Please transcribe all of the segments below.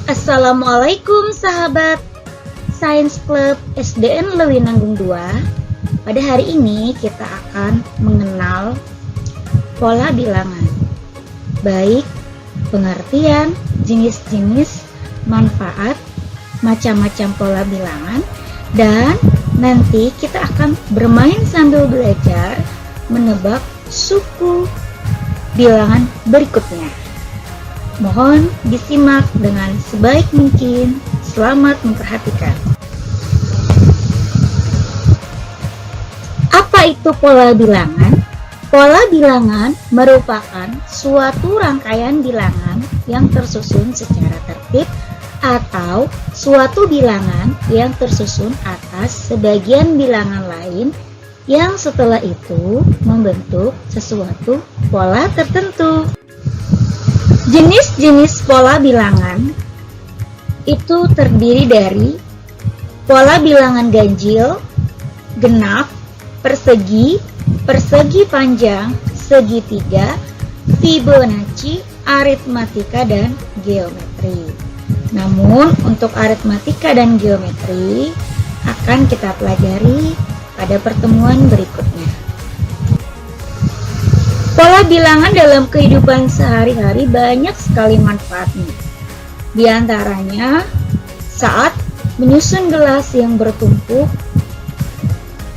Assalamualaikum sahabat Science Club SDN Lewinanggung 2. Pada hari ini kita akan mengenal pola bilangan, baik pengertian, jenis-jenis, manfaat, macam-macam pola bilangan, dan nanti kita akan bermain sambil belajar menebak suku bilangan berikutnya. Mohon disimak dengan sebaik mungkin. Selamat memperhatikan. Apa itu pola bilangan? Pola bilangan merupakan suatu rangkaian bilangan yang tersusun secara tertib atau suatu bilangan yang tersusun atas sebagian bilangan lain yang setelah itu membentuk sesuatu pola tertentu. Jenis-jenis pola bilangan itu terdiri dari pola bilangan ganjil, genap, persegi, persegi panjang, segitiga, Fibonacci, aritmatika, dan geometri. Namun untuk aritmatika dan geometri akan kita pelajari pada pertemuan berikutnya. Pola bilangan dalam kehidupan sehari-hari banyak sekali manfaatnya. Di antaranya saat menyusun gelas yang bertumpuk,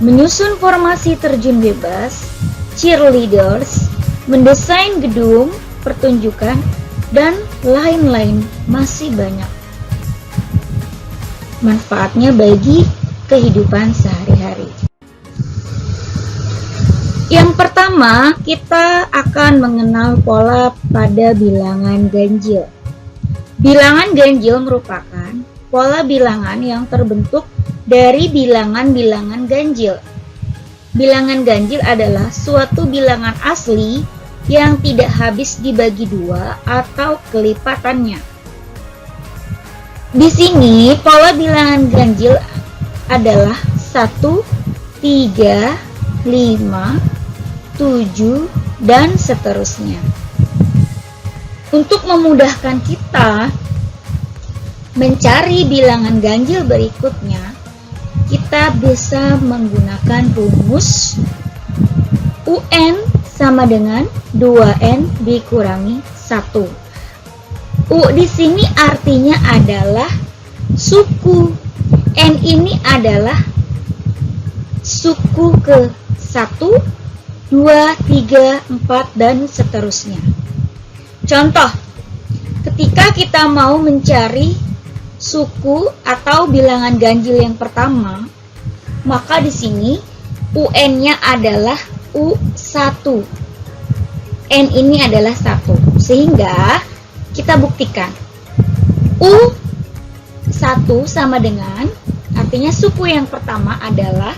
menyusun formasi terjun bebas, cheerleaders, mendesain gedung, pertunjukan, dan lain-lain masih banyak manfaatnya bagi kehidupan sehari-hari. Yang pertama, kita akan mengenal pola pada bilangan ganjil. Bilangan ganjil merupakan pola bilangan yang terbentuk dari bilangan-bilangan ganjil. Bilangan ganjil adalah suatu bilangan asli yang tidak habis dibagi dua atau kelipatannya. Di sini, pola bilangan ganjil adalah 1, 3, 5, 7, dan seterusnya. Untuk memudahkan kita mencari bilangan ganjil berikutnya, kita bisa menggunakan rumus UN sama dengan 2N dikurangi 1. U di sini artinya adalah suku. N ini adalah suku ke 1, 2, 3, 4, dan seterusnya. Contoh, ketika kita mau mencari suku atau bilangan ganjil yang pertama, maka di sini UN-nya adalah U1. N ini adalah 1. Sehingga kita buktikan. U1 sama dengan, artinya suku yang pertama adalah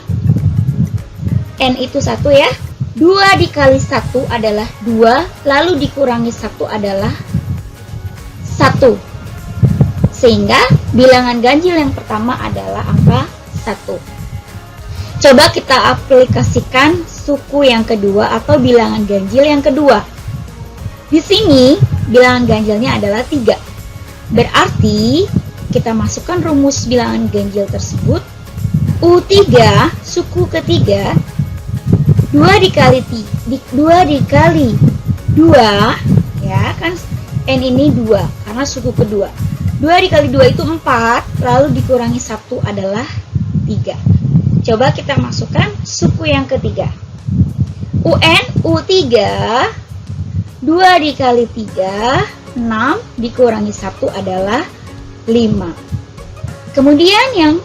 N itu 1 ya. 2 dikali 1 adalah 2, lalu dikurangi 1 adalah 1. Sehingga bilangan ganjil yang pertama adalah angka 1. Coba kita aplikasikan suku yang kedua atau bilangan ganjil yang kedua. Di sini bilangan ganjilnya adalah 3. Berarti kita masukkan rumus bilangan ganjil tersebut. U3 suku ketiga 2 dikali 2 ya kan, N ini 2 karena suku kedua. 2 dikali 2 itu 4, lalu dikurangi 1 adalah 3. Coba kita masukkan suku yang ketiga. UN U3 2 dikali 3 6 dikurangi 1 adalah 5. Kemudian yang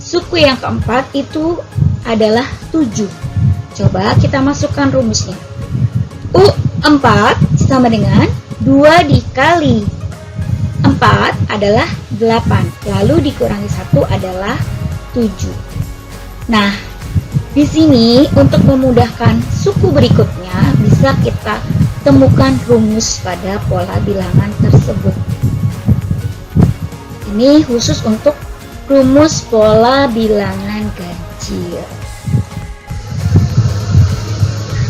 suku yang keempat itu adalah 7. Coba kita masukkan rumusnya. U4 sama dengan 2 dikali 4 adalah 8. Lalu dikurangi 1 adalah 7. Nah, di sini untuk memudahkan suku berikutnya bisa kita temukan rumus pada pola bilangan tersebut. Ini khusus untuk rumus pola bilangan ganjil.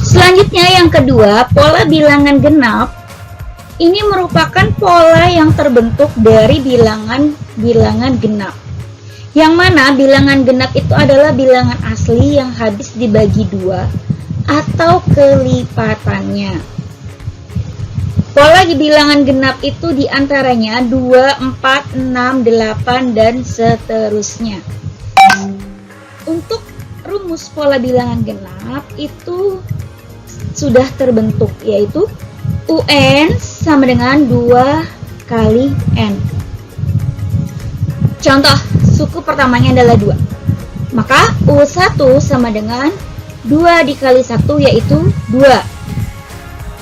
Selanjutnya yang kedua, pola bilangan genap Ini merupakan pola yang terbentuk dari bilangan genap. Yang mana bilangan genap itu adalah bilangan asli yang habis dibagi 2 atau kelipatannya. Pola di bilangan genap itu diantaranya 2, 4, 6, 8, dan seterusnya. Untuk rumus pola bilangan genap itu sudah terbentuk, yaitu UN sama dengan 2 kali N. Contoh, suku pertamanya adalah 2. Maka U1 sama dengan 2 dikali 1, yaitu 2.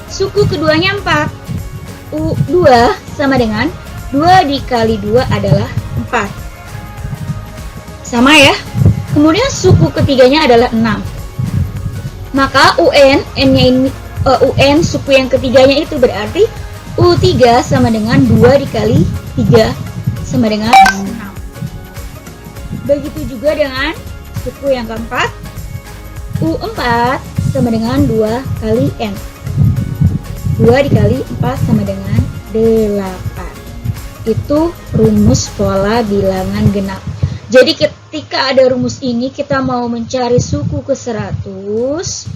Suku keduanya 4. U2 sama dengan 2 dikali 2 adalah 4. Sama ya. Kemudian suku ketiganya adalah 6. Maka UN, N-nya ini UN suku yang ketiganya itu berarti U3 sama dengan 2 dikali 3 sama dengan 6. Begitu juga dengan suku yang keempat, U4 sama dengan 2 kali N. 2 dikali 4 sama dengan 8. Itu rumus pola bilangan genap. Jadi ketika ada rumus ini, kita mau mencari suku ke 100,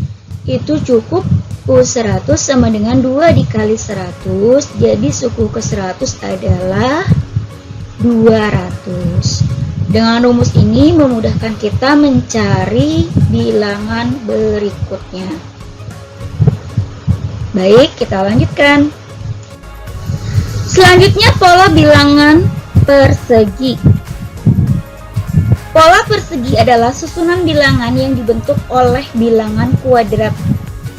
itu cukup U100 sama dengan 2 dikali 100. Jadi suku ke 100 adalah 200. Dengan rumus ini memudahkan kita mencari bilangan berikutnya. Baik, kita lanjutkan. Selanjutnya pola bilangan persegi. Pola persegi adalah susunan bilangan yang dibentuk oleh bilangan kuadrat.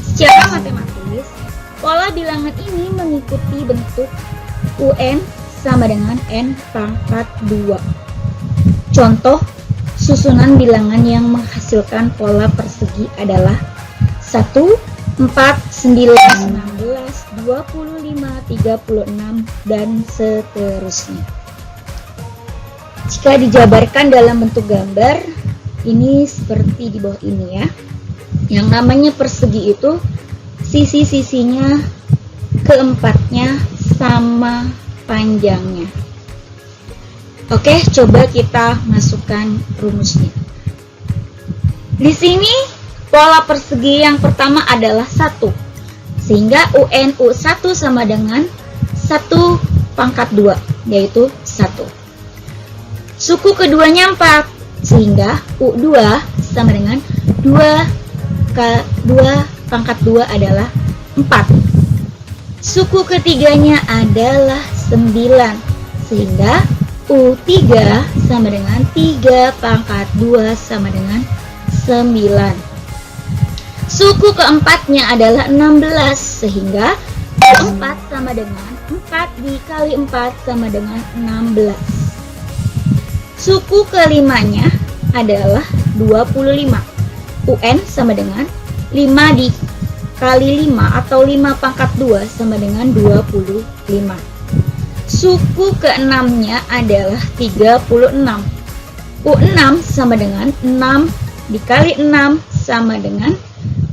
Secara matematis, pola bilangan ini mengikuti bentuk UN sama dengan N pangkat 2. Contoh susunan bilangan yang menghasilkan pola persegi adalah 1, 4, 9, 16, 25, 36, dan seterusnya. Jika dijabarkan dalam bentuk gambar, ini seperti di bawah ini ya. Yang namanya persegi itu sisi-sisinya keempatnya sama panjangnya. Oke, coba kita masukkan rumusnya. Di sini pola persegi yang pertama adalah 1. Sehingga UN U1 sama dengan 1 pangkat 2, yaitu 1. Suku keduanya 4, sehingga U2 sama dengan 2 pangkat 2 adalah 4. Suku ketiganya adalah 9, sehingga U3 sama dengan 3 pangkat 2 sama dengan 9. Suku keempatnya adalah 16, sehingga U4 sama dengan 4 dikali 4 sama dengan 16. Suku kelimanya adalah 25. UN sama dengan 5 dikali 5 atau 5 pangkat 2 sama dengan 25. Suku keenamnya adalah 36. U6 sama dengan 6 dikali 6 sama dengan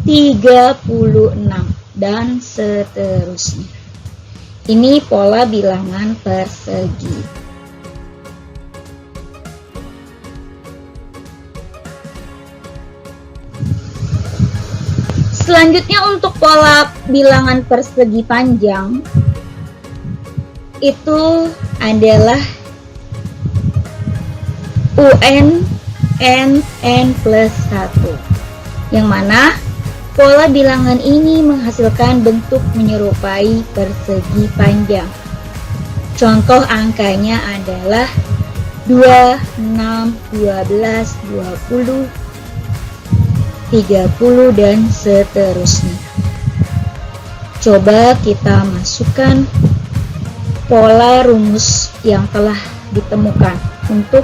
36, dan seterusnya. Ini pola bilangan persegi. Selanjutnya untuk pola bilangan persegi panjang itu adalah UN N plus 1, yang mana pola bilangan ini menghasilkan bentuk menyerupai persegi panjang. Contoh angkanya adalah 2, 6, 12, 20, 30, dan seterusnya. Coba kita masukkan pola rumus yang telah ditemukan untuk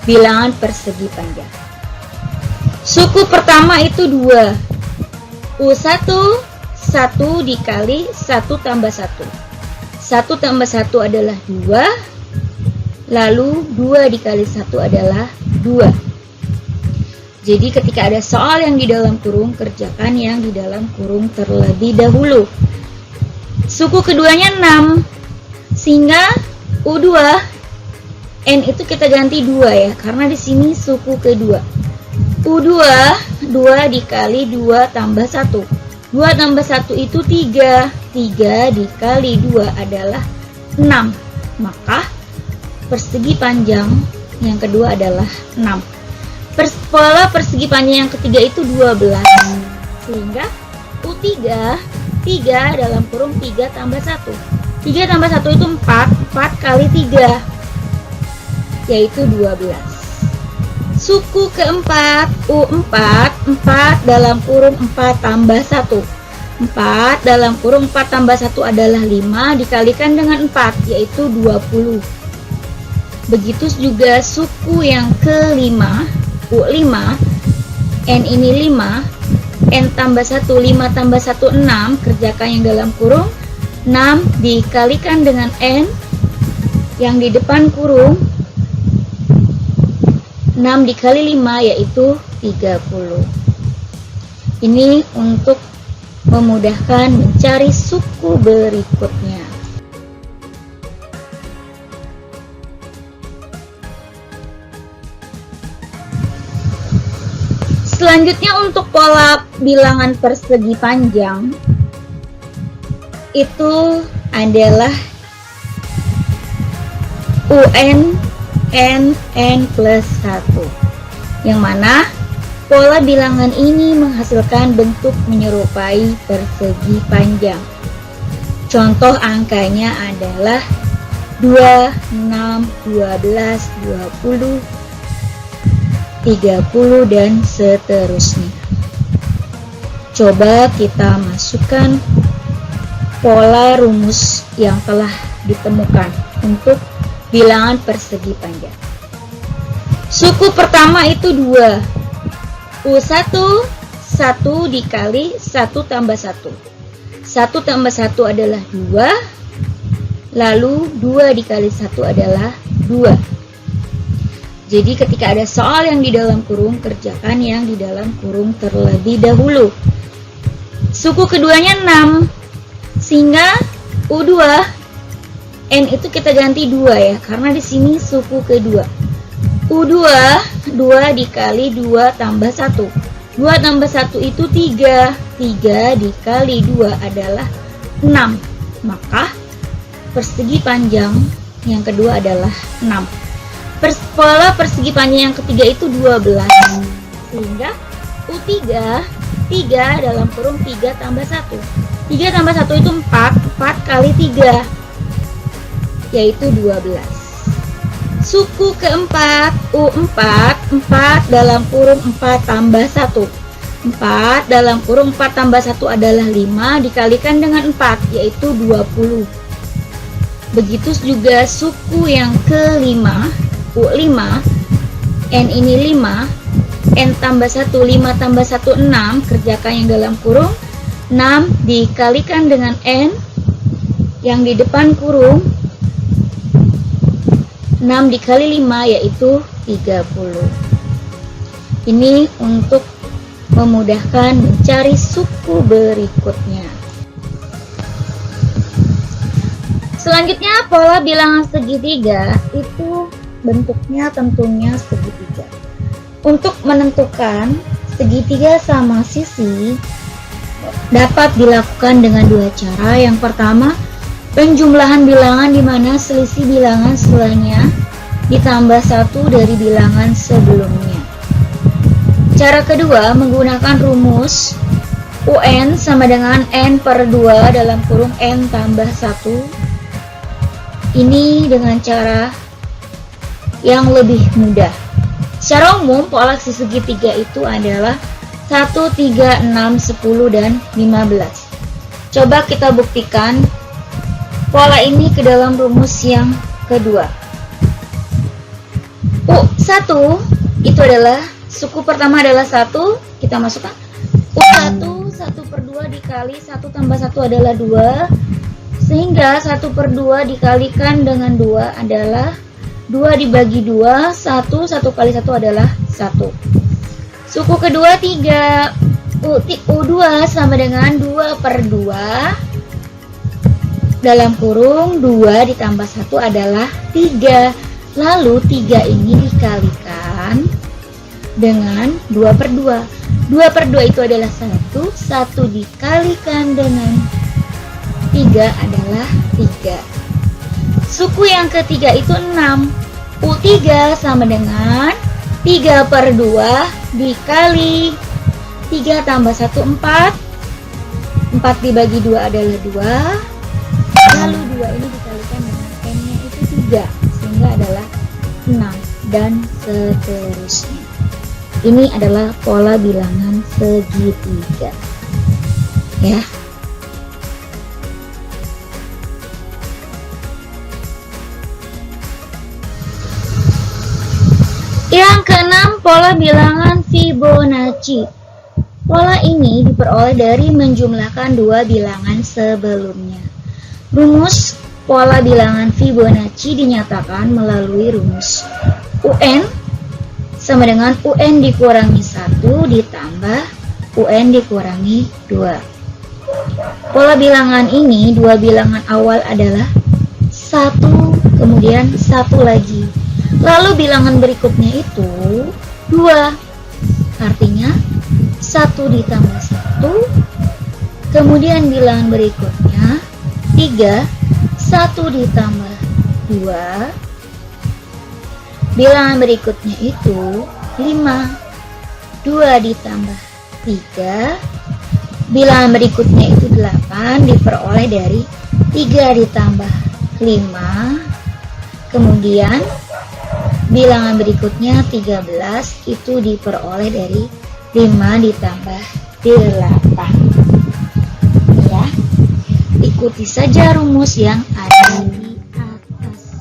bilangan persegi panjang. Suku pertama itu 2. U1 1 dikali 1 tambah 1. 1 tambah 1 adalah 2. Lalu 2 dikali 1 adalah 2. Jadi ketika ada soal yang di dalam kurung, kerjakan yang di dalam kurung terlebih dahulu. Suku keduanya 6, sehingga U2 N itu kita ganti 2 ya, karena di sini suku kedua. U2 2 dikali 2 tambah 1. 2 tambah 1 itu 3. 3 dikali 2 adalah 6. Maka persegi panjang yang kedua adalah 6. Pola persegi panjang yang ketiga itu 12. Sehingga U3 3 dalam kurung 3 tambah 1. 3 tambah 1 itu 4. 4 kali 3 yaitu 12. Suku keempat U4 4 dalam kurung 4 tambah 1. 4 dalam kurung 4 tambah 1 adalah 5 dikalikan dengan 4 yaitu 20. Begitu juga suku yang kelima U5 N ini 5, N tambah 1, 5 tambah 1 6, kerjakan yang dalam kurung 6 dikalikan dengan N yang di depan kurung. 6 dikali 5 yaitu 30. Ini untuk memudahkan mencari suku berikutnya. Selanjutnya untuk pola bilangan persegi panjang itu adalah UN N plus 1, yang mana pola bilangan ini menghasilkan bentuk menyerupai persegi panjang. Contoh angkanya adalah 2, 6, 12, 20, 30, dan seterusnya. Coba kita masukkan pola rumus yang telah ditemukan untuk bilangan persegi panjang. Suku pertama itu 2. U1 1 dikali 1 tambah 1. 1 tambah 1 adalah 2. Lalu 2 dikali 1 adalah 2. Jadi ketika ada soal yang di dalam kurung, kerjakan yang di dalam kurung terlebih dahulu. Suku keduanya 6, sehingga U2 N itu kita ganti 2 ya, karena di sini suku kedua. U2 2 dikali 2 tambah 1. 2 tambah 1 itu 3. 3 dikali 2 adalah 6. Maka persegi panjang yang kedua adalah 6. Pola persegi panjang yang ketiga itu 12. Sehingga U3 3 dalam kurung 3 tambah 1. 3 tambah 1 itu 4. 4 kali 3 yaitu 12. Suku keempat U4 4 dalam kurung 4 tambah 1. 4 dalam kurung 4 tambah 1 adalah 5 dikalikan dengan 4 yaitu 20. Begitu juga suku yang kelima U5 N ini 5, N tambah 1, 5 tambah 1 6, kerjakan yang dalam kurung. 6 dikalikan dengan N yang di depan kurung. 6 dikali 5 yaitu 30. Ini untuk memudahkan mencari suku berikutnya. Selanjutnya pola bilangan segitiga itu bentuknya tentunya segitiga. Untuk menentukan segitiga sama sisi dapat dilakukan dengan dua cara. Yang pertama, penjumlahan bilangan di mana selisih bilangan setelahnya ditambah 1 dari bilangan sebelumnya. Cara kedua, menggunakan rumus UN sama dengan N per 2 dalam kurung N tambah 1. Ini dengan cara yang lebih mudah. Secara umum, pola segitiga itu adalah 1, 3, 6, 10, dan 15. Coba kita buktikan pola ini ke dalam rumus yang kedua. U1 itu adalah suku pertama adalah 1, kita masukkan U1 1 per 2 dikali 1 tambah 1 adalah 2, sehingga 1 per 2 dikalikan dengan 2 adalah 2 dibagi 2, 1 kali 1 adalah 1. Suku kedua 3, U2 sama dengan 2 per 2 dalam kurung 2 ditambah 1 adalah 3. Lalu 3 ini dikalikan dengan 2 per 2. 2 per 2 itu adalah 1. 1 dikalikan dengan 3 adalah 3. Suku yang ketiga itu 6. U3 sama dengan 3 per 2 dikali 3 tambah 1, 4. 4 dibagi 2 adalah 2. Lalu 2 ini dikalikan dengan N-nya itu 3, sehingga adalah 6, dan seterusnya. Ini adalah pola bilangan segitiga. Ya. Yang keenam, pola bilangan Fibonacci. Pola ini diperoleh dari menjumlahkan dua bilangan sebelumnya. Rumus pola bilangan Fibonacci dinyatakan melalui rumus UN sama dengan UN dikurangi 1 ditambah UN dikurangi 2. Pola bilangan ini, dua bilangan awal adalah 1, kemudian 1 lagi. Lalu bilangan berikutnya itu 2. Artinya 1 ditambah 1, kemudian bilangan berikutnya 3, 1 ditambah 2, bilangan berikutnya itu 5, 2 ditambah 3, bilangan berikutnya itu 8 diperoleh dari 3 ditambah 5, kemudian bilangan berikutnya 13 itu diperoleh dari 5 ditambah 8. Ya. Ikuti saja rumus yang ada di atas.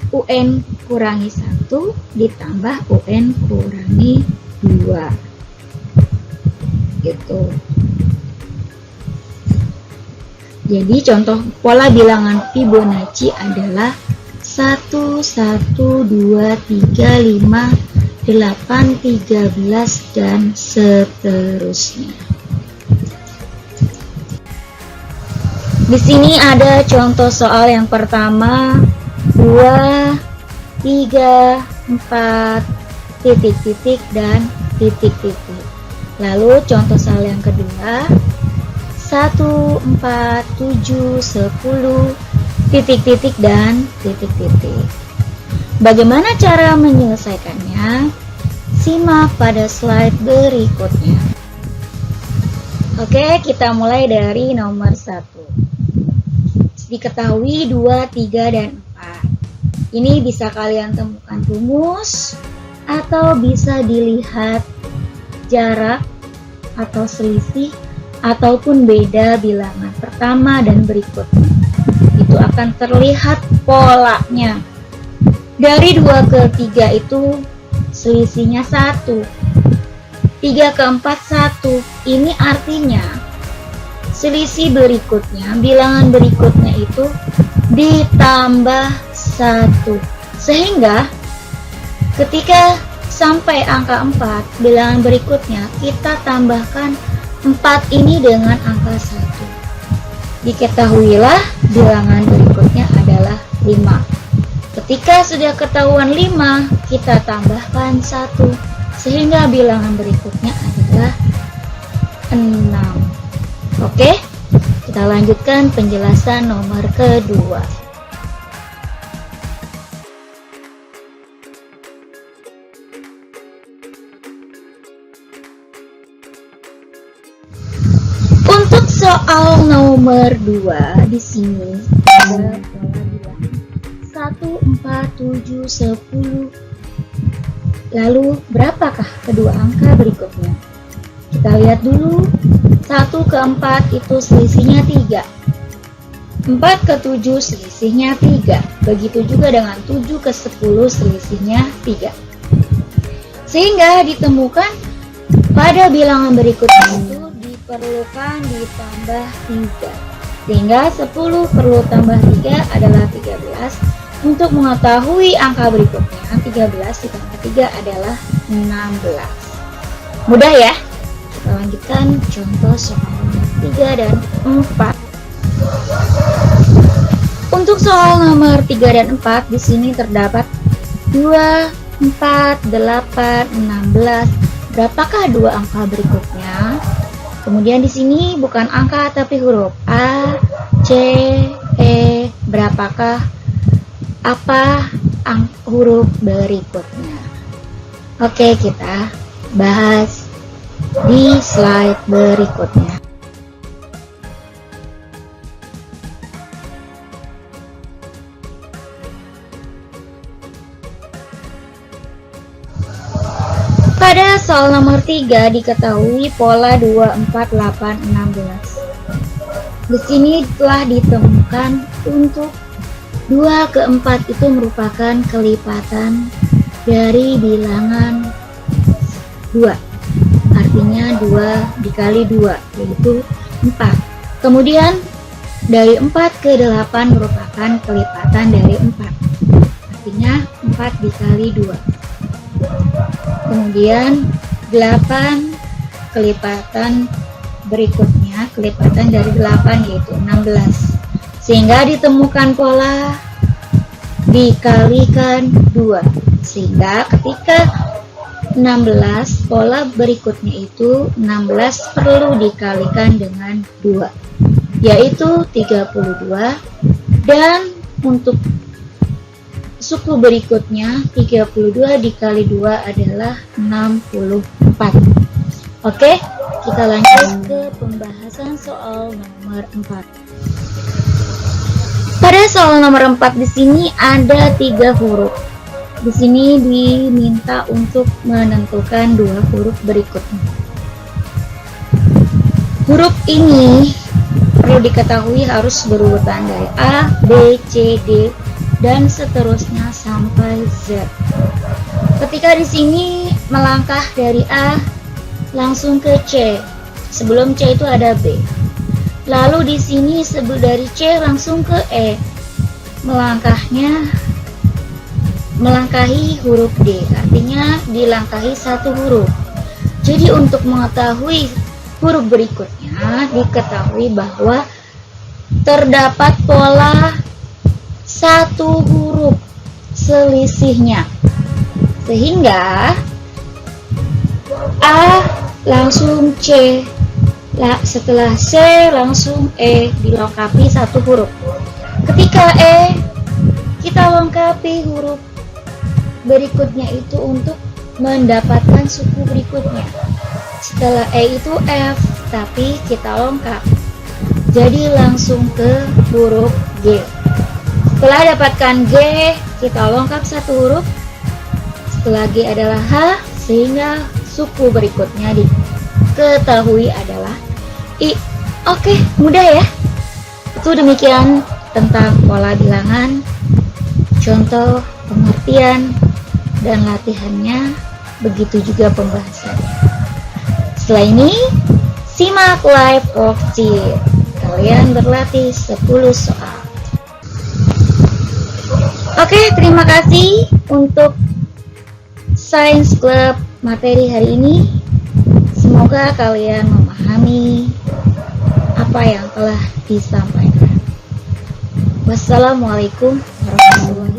UN kurangi 1 ditambah UN kurangi 2. Gitu. Jadi contoh pola bilangan Fibonacci adalah 1, 1, 2, 3, 5, 8, 13, dan seterusnya. Di sini ada contoh soal yang pertama, 2, 3, 4, titik-titik, dan titik-titik. Lalu contoh soal yang kedua, 1, 4, 7, 10, titik-titik, dan titik-titik. Bagaimana cara menyelesaikannya? Simak pada slide berikutnya. Oke, kita mulai dari nomor 1. Diketahui 2, 3, dan 4. Ini bisa kalian temukan rumus atau bisa dilihat jarak atau selisih ataupun beda bilangan pertama dan berikutnya. Itu akan terlihat polanya. Dari 2 ke 3 itu selisihnya 1. 3 ke 4 1. Ini artinya selisih berikutnya, bilangan berikutnya itu ditambah 1. Sehingga ketika sampai angka 4, bilangan berikutnya kita tambahkan 4 ini dengan angka 1. Diketahuilah bilangan berikutnya adalah 5. Ketika sudah ketahuan 5, kita tambahkan 1. Sehingga bilangan berikutnya adalah 6. Oke, kita lanjutkan penjelasan nomor kedua. Untuk soal nomor 2 di sini ada pola bilangan 1, 4, 7, 10. Lalu berapakah kedua angka berikutnya? Kita lihat dulu. 1 ke 4 itu selisihnya 3. 4 ke 7 selisihnya 3. Begitu juga dengan 7 ke 10 selisihnya 3. Sehingga ditemukan pada bilangan berikutnya itu diperlukan ditambah 3. Sehingga 10 perlu tambah 3 adalah 13. Untuk mengetahui angka berikutnya, 13 ditambah 3 adalah 16. Mudah ya? Kita lanjutkan contoh soal 3 dan 4. Untuk soal nomor 3 dan 4 di sini terdapat 2, 4, 8, 16. Berapakah dua angka berikutnya? Kemudian di sini bukan angka tapi huruf A, C, E. Berapakah huruf berikutnya? Oke, kita bahas di slide berikutnya. Pada soal nomor 3 diketahui pola 2, 4, 8, 16. Di sini telah ditemukan untuk 2 ke 4 itu merupakan kelipatan dari bilangan 2. Artinya 2 dikali 2 yaitu 4. Kemudian dari 4 ke 8 merupakan kelipatan dari 4. Artinya 4 dikali 2. Kemudian 8 kelipatan berikutnya, kelipatan dari 8 yaitu 16. Sehingga ditemukan pola dikalikan 2. Sehingga ketika 16, pola berikutnya itu 16 perlu dikalikan dengan 2, yaitu 32. Dan untuk suku berikutnya 32 dikali 2 adalah 64. Oke, kita lanjut ke pembahasan soal nomor 4. Pada soal nomor 4 di sini ada 3 huruf. Di sini diminta untuk menentukan 2 huruf berikutnya. Huruf ini perlu diketahui harus berurutan dari A, B, C, D dan seterusnya sampai Z. Ketika di sini melangkah dari A langsung ke C. Sebelum C itu ada B. Lalu di sini dari C langsung ke E. Melangkahi huruf D. Artinya dilangkahi satu huruf. Jadi untuk mengetahui huruf berikutnya diketahui bahwa terdapat pola satu huruf selisihnya, sehingga A langsung C, setelah C langsung E, dilengkapi satu huruf. Ketika E, kita lengkapi huruf berikutnya itu untuk mendapatkan suku berikutnya. Setelah E itu F, tapi kita lengkap, jadi langsung ke huruf G. Setelah dapatkan G, kita lengkap satu huruf. Setelah G adalah H, sehingga suku berikutnya diketahui adalah I. Oke, mudah ya. Itu demikian tentang pola bilangan, contoh, pengertian, dan latihannya. Begitu juga pembahasannya. Setelah ini, simak live worksheet. Kalian berlatih 10 soal. Oke, terima kasih untuk Science Club materi hari ini. Semoga kalian memahami apa yang telah disampaikan. Wassalamualaikum warahmatullahi wabarakatuh.